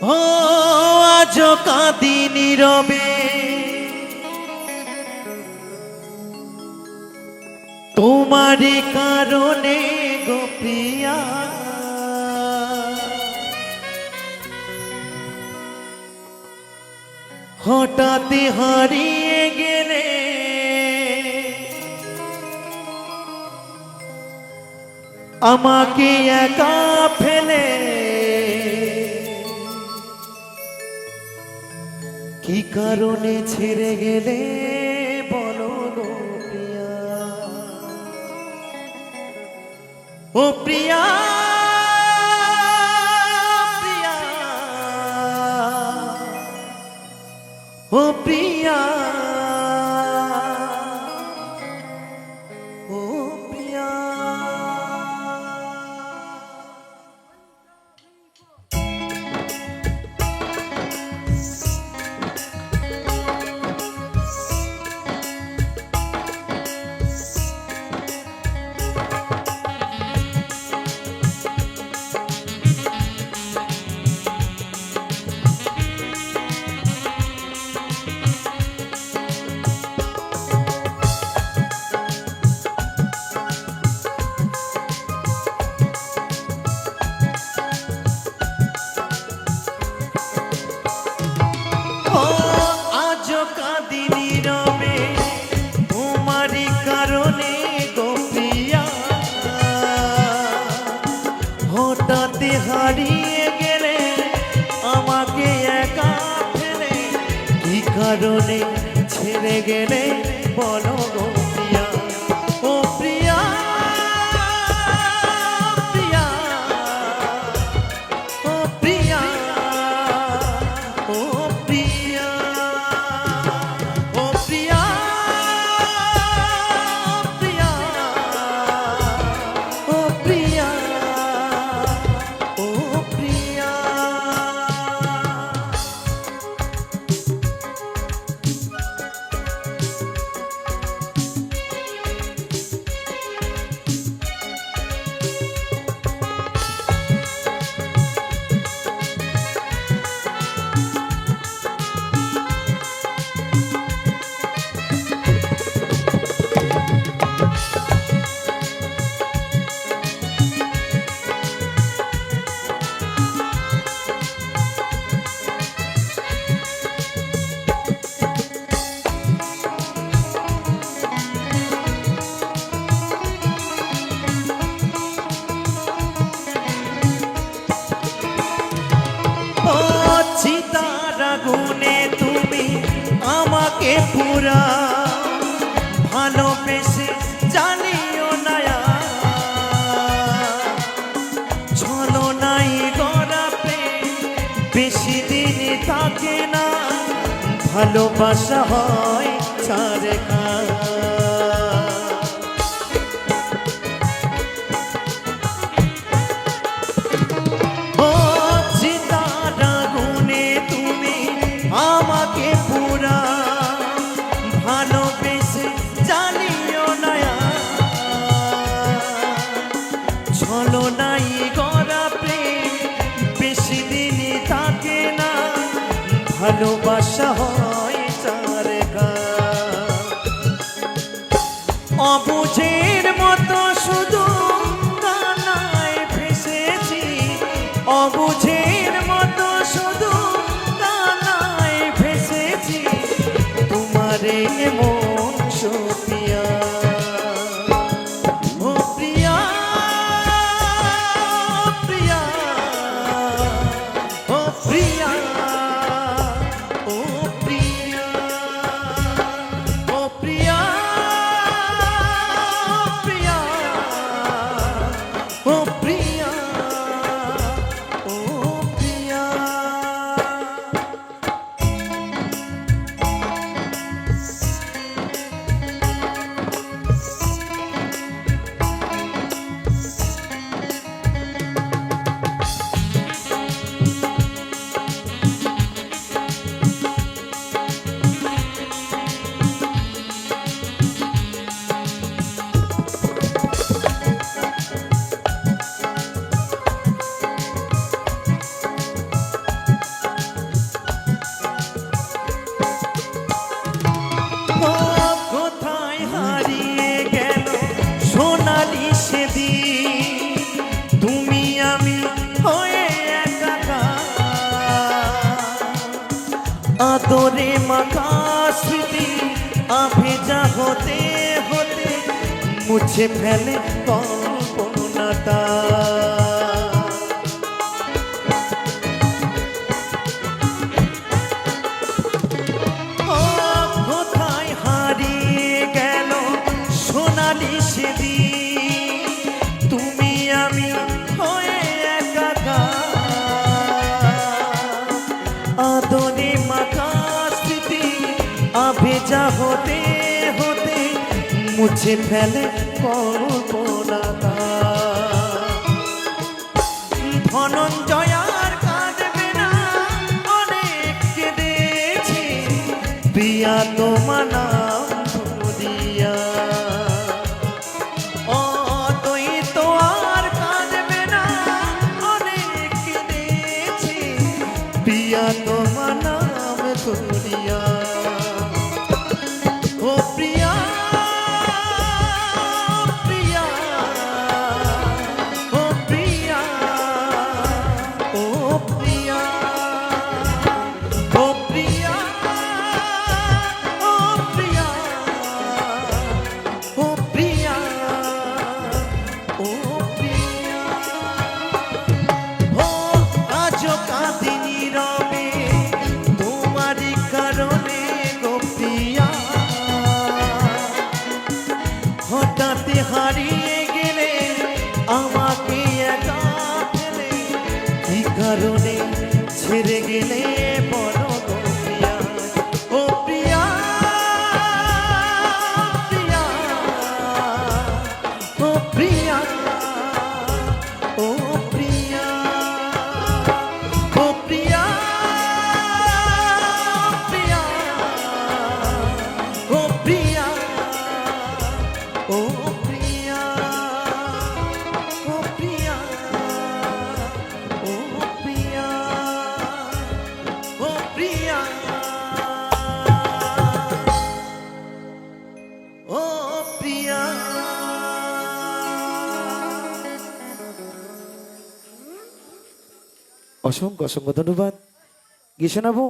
ও আজ কাঁদি নীরবে তোমারই কারণে গো প্রিয়া, হঠাৎ হারিয়ে গেলে আমাকে একা ফেলে। কি কারণে ছেড়ে গেলে বলো গো প্রিয়া, ও প্রিয়া প্রিয়া, ও প্রিয়া, ও প্রিয়া। হারিয়ে গেলে আমাকে একা ফেলে, কি কারণে ছেড়ে গেলে বলো গো প্রিয়া, ও প্রিয়া প্রিয়া, ও প্রিয়া, ও প্রিয়া, ও প্রিয়া প্রিয়া, ও প্রিয়া। গুনে তুমি আমাকে পুরা ভালোবেসে জানিও না, চলো নাই গড়াতে বেশি দিন থাকে না, ভালোবাসা হয় চারকা। আমাকে পুরা ভালোবেসে জানিও না, চলো নাই গড়া প্রেম বেশি দিন থাকে না, ভালোবাসা হয় চারকা। অবুঝের মতো শুধু কানায় ভেসেছি, অবুঝের মতো শুধু তোমারে মন সুপিয়া, ও প্রিয়া প্রিয়া, ও প্রিয়া, ও প্রিয়া, ও প্রিয়া প্রিয়া, ও প্রিয়া, ও প্রিয়া। আদরে মাখা স্মৃতি আভেজা হতে হতে মুছে ফেলে কল্পনাটা। কোথায় হারিয়ে গেল সোনালি সেদিন, তুমি আমি হয়ে একাকার। আদরে মাখা স্মৃতি আভেজা হতে হতে মুছে ফেলে কল্পনাটা। ধনঞ্জয়ার কাঁদবে না, অনেক কেঁদেছি প্রিয়া তোমার নাম ধরিয়া। অদ্বৈত আর কাঁদবে না, অনেক কেঁদেছি প্রিয়া তোমার নাম ধরিয়া। ও প্রিয়া প্রিয়া, ও প্রিয়া, ও প্রিয়া, ও প্রিয়া, ও প্রিয়া, ও প্রিয়া, ও প্রিয়া। ও আজও কাঁদি নীরবে তোমারই কারণে গো প্রিয়া। হঠাৎ হারিয়ে গেলে আমাকে একা ফেলে, কি কারণে ছেড়ে গেলে বলো গো প্রিয়া। ও প্রিয়া প্রিয়া, ও প্রিয়া, ও প্রিয়া, ও প্রিয়া প্রিয়া, ও প্রিয়া, ও প্রিয়া, ও প্রিয়া, ও প্রিয়া, ও প্রিয়া, ও প্রিয়া। অসংখ্য অসংখ্য ধন্যবাদ। গিয়ে শোনাবো